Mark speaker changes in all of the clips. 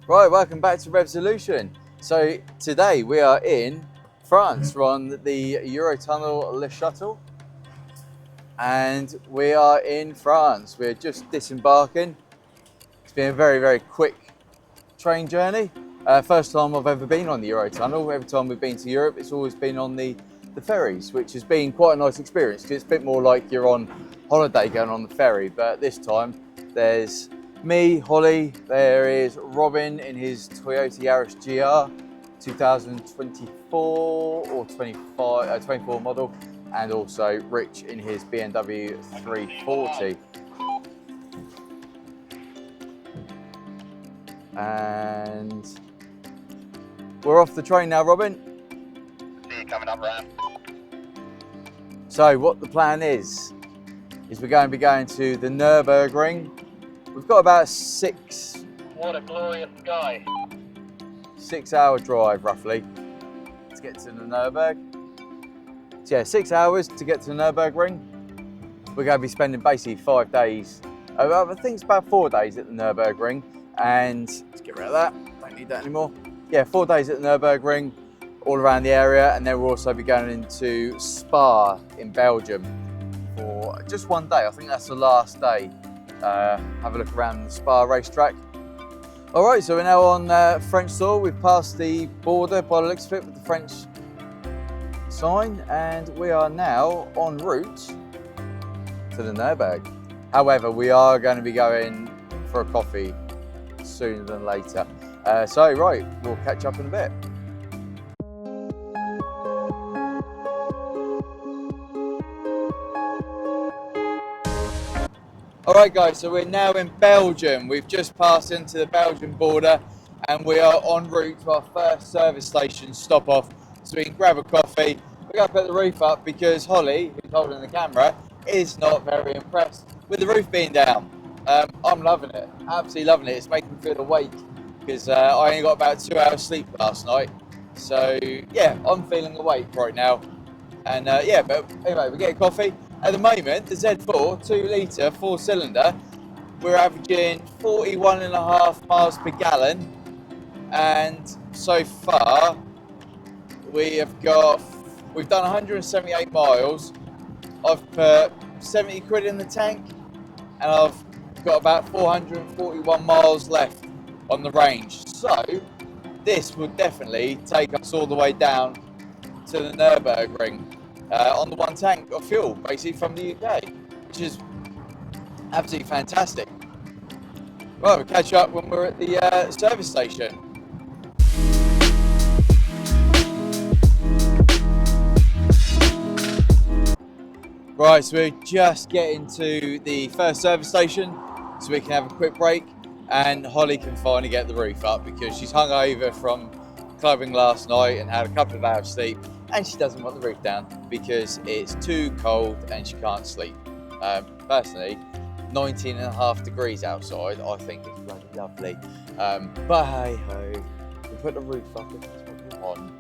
Speaker 1: Right, welcome back to Revolution. So today we are in France. We're on the Eurotunnel Le Shuttle, and we are in France. We're just disembarking. It's been a very, very quick train journey. First time I've ever been on the Eurotunnel. Every time we've been to Europe, it's always been on the ferries, which has been quite a nice experience because it's a bit more like you're on holiday going on the ferry. But this time there's me, Holly, there is Robin in his Toyota Yaris GR 2024 or 24 model, and also Rich in his BMW 340. And we're off the train now, Robin.
Speaker 2: See you coming up, Ram.
Speaker 1: So what the plan is we're going to be going to the Nurburgring. We've got about
Speaker 2: What a glorious sky.
Speaker 1: 6 hour drive roughly to get to the Nurburg. So yeah, 6 hours to get to the Nurburgring. We're going to be spending basically 5 days. I think it's about 4 days at the Nurburgring, and let's get rid of that. Don't need that anymore. Yeah, 4 days at the Nurburgring, all around the area, and then we'll also be going into Spa in Belgium for just 1 day. I think that's the last day. Have a look around the Spa racetrack. All right, so we're now on French soil. We've passed the border by the looks of it with the French sign, and we are now en route to the Nurburg. However, we are going to be going for a coffee sooner than later. So right, we'll catch up in a bit. All right guys, so we're now in Belgium. We've just passed into the Belgian border and we are en route to our first service station stop off so we can grab a coffee. We're going to put the roof up because Holly, who's holding the camera, is not very impressed with the roof being down. I'm loving it, absolutely loving it. It's making me feel awake because I only got about 2 hours sleep last night. So yeah, I'm feeling awake right now. And yeah, but anyway, we get a coffee. At the moment, the Z4 2 litre 4 cylinder, we're averaging 41.5 miles per gallon, and so far we've done 178 miles. I've put 70 quid in the tank, and I've got about 441 miles left on the range. So this would definitely take us all the way down to the Nurburgring. On the 1 tank of fuel, basically from the UK, which is absolutely fantastic. Well, we'll catch up when we're at the service station. Right, so we're just getting to the first service station so we can have a quick break, and Holly can finally get the roof up because she's hungover from clubbing last night and had a couple of hours sleep, and she doesn't want the roof down because it's too cold and she can't sleep. Personally, 19.5 degrees outside, I think it's bloody lovely. But hey ho, we put the roof up if that's what we want.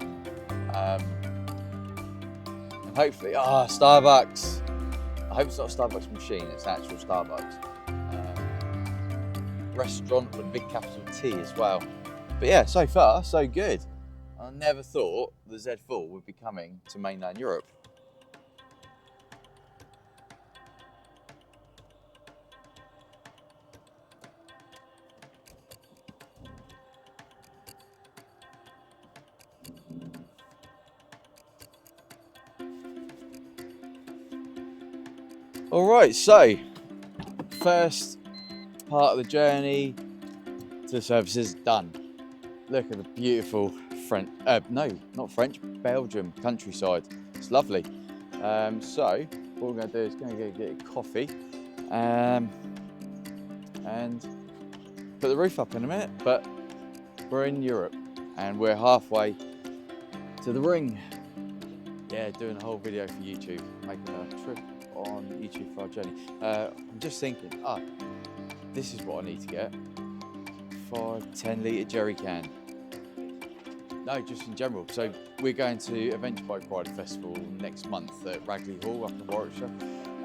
Speaker 1: And hopefully, Starbucks. I hope it's not a Starbucks machine, it's an actual Starbucks. Restaurant with a big capital T as well. But yeah, so far, so good. I never thought the Z4 would be coming to mainland Europe. All right, so first part of the journey to the services done. Look at the beautiful Belgium countryside. It's lovely. So what we're going to do is going to get a coffee and put the roof up in a minute. But we're in Europe and we're halfway to the ring. Yeah, doing a whole video for YouTube, making a trip on YouTube for our journey. I'm just thinking, this is what I need to get. 10 litre jerry can. No, just in general. So we're going to Adventure Bike Riding Festival next month at Ragley Hall up in Warwickshire,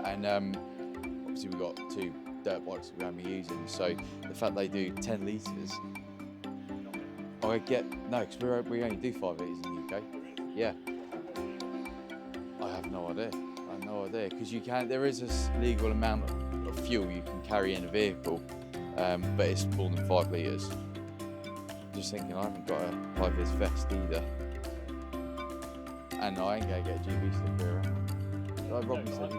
Speaker 1: and obviously we've got 2 dirt bikes that we're going to be using. So the fact they do 10 litres I get, no, because we only do 5 litres in the UK. Yeah. I have no idea. I have no idea, because you can, there is a legal amount of fuel you can carry in a vehicle, but it's more than 5 litres. Just thinking, I haven't got a high-vis vest either. And I ain't going to get a GB sticker around. Like Robin said,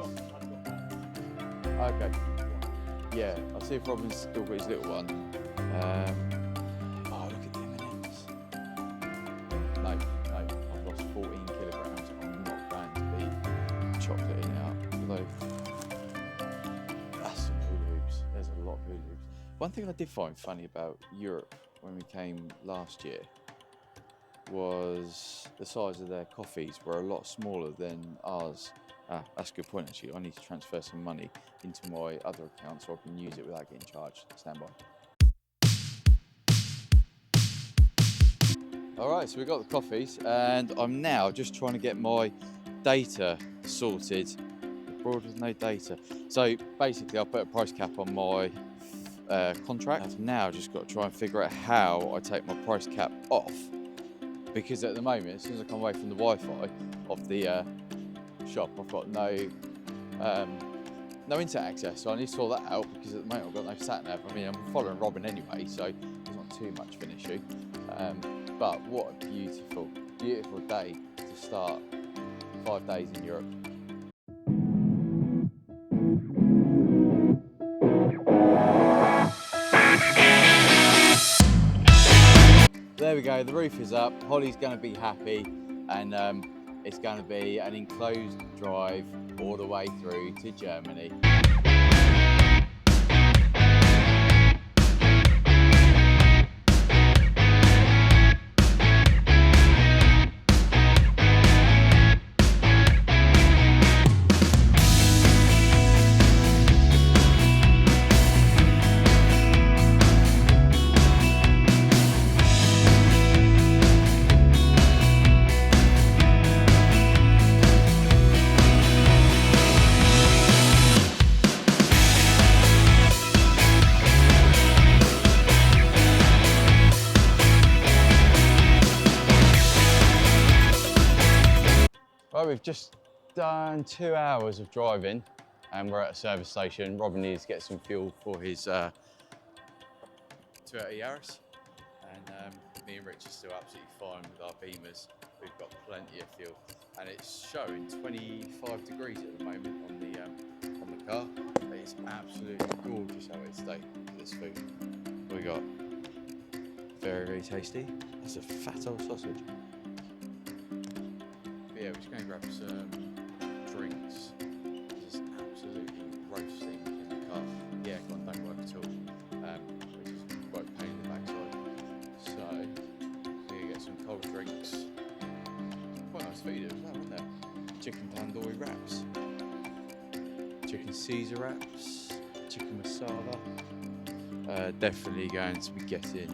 Speaker 1: okay. Yeah, I'll see if Robin's still got his little one. Oh, look at the M&Ms. No, I've lost 14 kilograms. I'm not going to be chocolating out. Although, that's some hula hoops. There's a lot of hula hoops. One thing I did find funny about Europe when we came last year was the size of their coffees were a lot smaller than ours. That's a good point actually. I need to transfer some money into my other account so I can use it without getting charged. Stand by. Alright, so we got the coffees and I'm now just trying to get my data sorted. Abroad with no data. So basically I put a price cap on my contract. I've now just got to try and figure out how I take my price cap off, because at the moment, as soon as I come away from the Wi-Fi of the shop, I've got no internet access, so I need to sort that out, because at the moment I've got no sat nav. I mean, I'm following Robin anyway, so it's not too much of an issue. But what a beautiful, beautiful day to start 5 days in Europe. There we go, the roof is up, Holly's going to be happy, and it's going to be an enclosed drive all the way through to Germany. Well, we've just done 2 hours of driving and we're at a service station. Robin needs to get some fuel for his Toyota YARIS, and me and Rich are still absolutely fine with our Beamers. We've got plenty of fuel and it's showing 25 degrees at the moment on the car. But it's absolutely gorgeous how it's stayed for this food. What we got? Very, very tasty. That's a fat old sausage. Yeah, we're just going to grab some drinks. It's absolutely roasting in the car. The aircon don't work at all, which is quite a pain in the backside. So, we're going to get some cold drinks. Quite nice feeder as well, isn't there? Chicken tandoori wraps, chicken Caesar wraps, chicken masala. Definitely going to be getting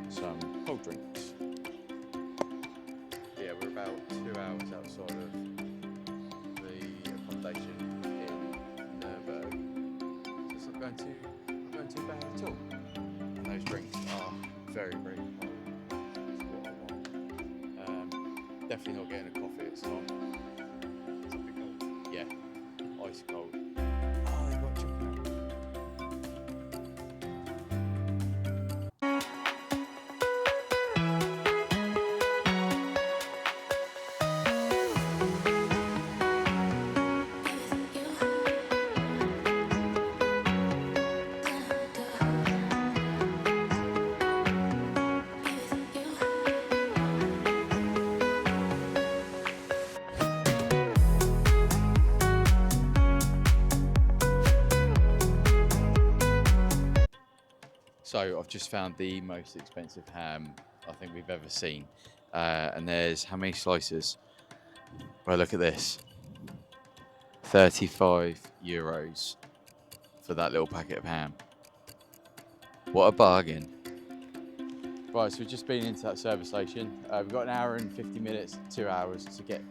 Speaker 1: some cold drinks. Yeah, we're about 2 hours outside of the accommodation in Nurburgring, so it's not going too bad at all. And those drinks are very, very cold. That's what I want. Definitely not getting a coffee at time. Something cold. Yeah, ice cold. Oh, they've got chocolate. So I've just found the most expensive ham I think we've ever seen. And there's how many slices? Well, look at this. 35 euros for that little packet of ham. What a bargain. Right, so we've just been into that service station. We've got an hour and 50 minutes, 2 hours to get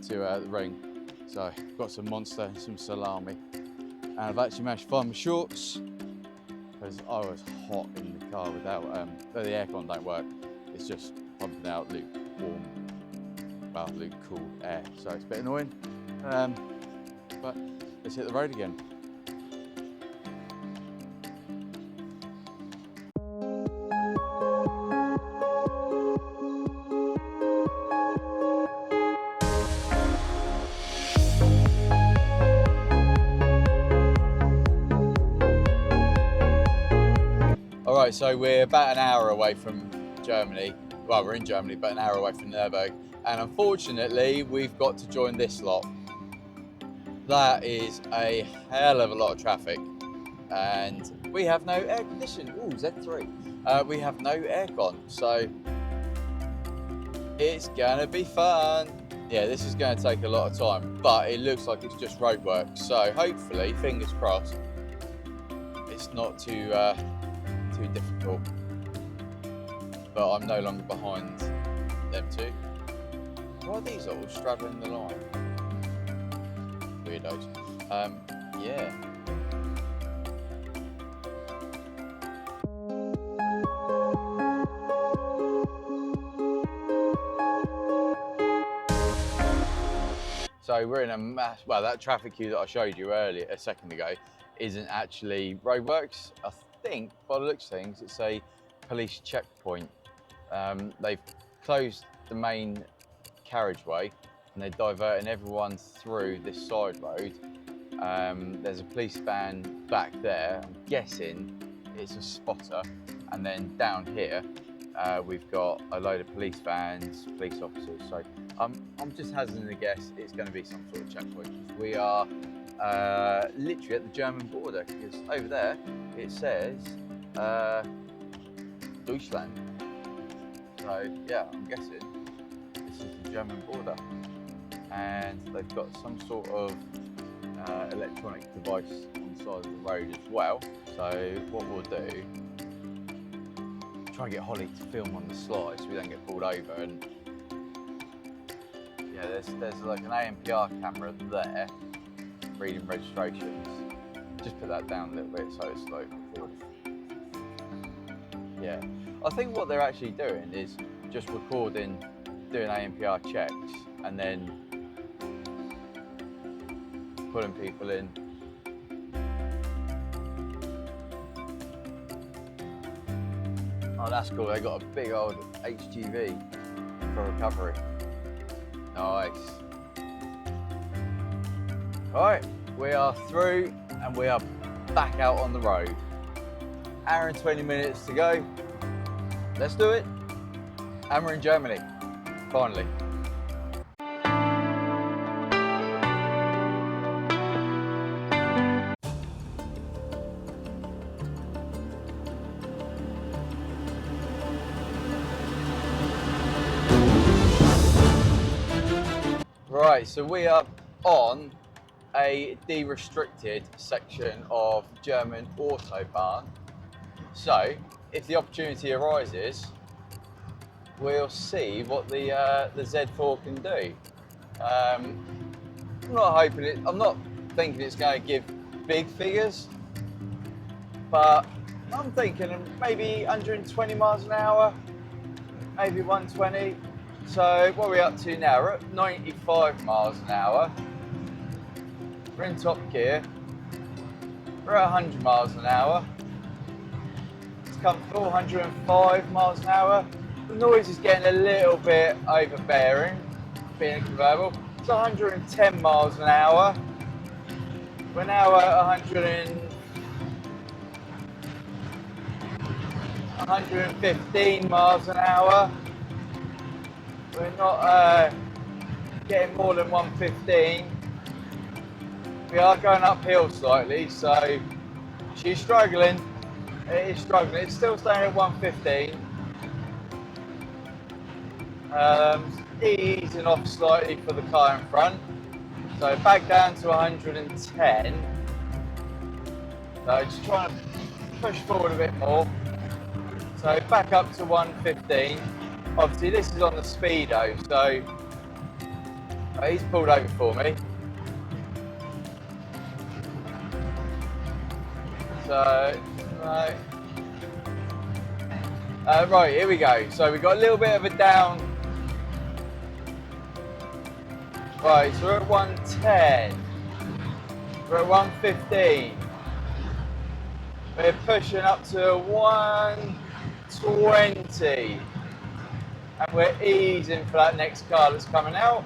Speaker 1: to the ring. So I've got some Monster and some salami. And I've actually managed to find my shorts, because I was hot in the car without, the aircon don't work. it's just pumping out lukewarm, well, cool air. So it's a bit annoying, but let's hit the road again. Alright, so we're about an hour away from Germany. Well, we're in Germany, but an hour away from Nurburgring. And unfortunately, we've got to join this lot. That is a hell of a lot of traffic. And we have no air conditioning. Ooh, Z3. We have no aircon, so it's gonna be fun. Yeah, this is gonna take a lot of time, but it looks like it's just roadwork. So hopefully, fingers crossed, it's not too difficult, but I'm no longer behind them two. Why are these all straddling the line? Weirdos. Yeah. So we're in a mass, well, that traffic queue that I showed you earlier, a second ago, isn't actually roadworks. I think, by the looks of things, it's a police checkpoint. They've closed the main carriageway and they're diverting everyone through this side road. There's a police van back there. I'm guessing it's a spotter. And then down here, we've got a load of police vans, police officers. So I'm just hazarding a guess it's going to be some sort of checkpoint. We are literally at the German border, because over there it says Deutschland. So yeah, I'm guessing this is the German border, and they've got some sort of electronic device on the side of the road as well. So what we'll do, try and get Holly to film on the slide so we don't get pulled over. And yeah, there's like an ANPR camera there reading registrations. Just put that down a little bit so it's like recorded. Yeah, I think what they're actually doing is just recording, doing ANPR checks, and then pulling people in. Oh, that's cool. They got a big old HGV for recovery. Nice. All right, we are through and we are back out on the road. Hour and 20 minutes to go. Let's do it. And we're in Germany, finally. Right, so we are on a de-restricted section of German Autobahn. So, if the opportunity arises, we'll see what the Z4 can do. I'm not thinking it's going to give big figures, but I'm thinking maybe 120 miles an hour, maybe 120. So what are we up to now? We're at 95 miles an hour. We're in top gear. We're at 100 miles an hour. It's comfortable, 105 miles an hour. The noise is getting a little bit overbearing, being a convertible. It's 110 miles an hour. We're now at 115 miles an hour. We're not getting more than 115. We are going uphill slightly, so she's struggling. It is struggling. It's still staying at 115. Easing off slightly for the car in front. So back down to 110. So just trying to push forward a bit more. So back up to 115. Obviously this is on the speedo, so he's pulled over for me. So, right. Right, here we go. So we've got a little bit of a down. Right, so we're at 110. We're at 115. We're pushing up to 120. And we're easing for that next car that's coming out.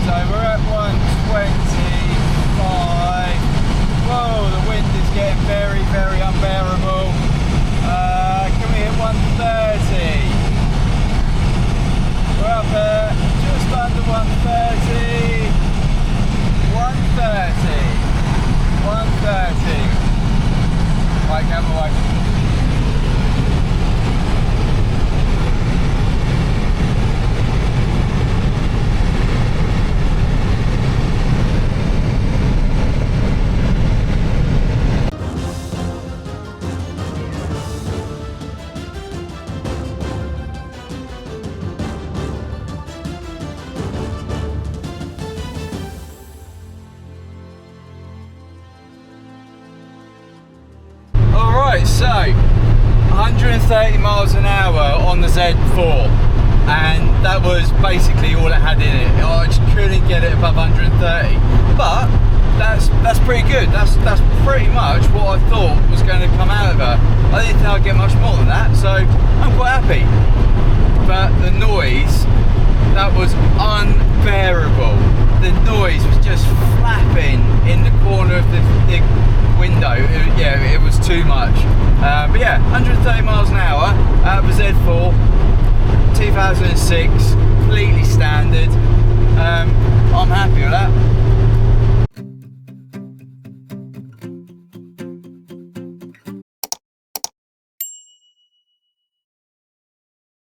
Speaker 1: So we're at 125. Whoa, the wind is getting very, very unbearable. Can we hit 130? We're up there, just under 130. 130. 130. Right, camera away. Alright, so 130 miles an hour on the Z4, and that was basically all it had in it. I just couldn't get it above 130, but that's pretty good. That's pretty much what I thought was going to come out of her. I didn't think I'd get much more than that, so I'm quite happy. But the noise, that was unbearable. The noise was just flapping in the corner of the window. It was too much. But yeah, 130 miles an hour out of a Z4, 2006, completely standard.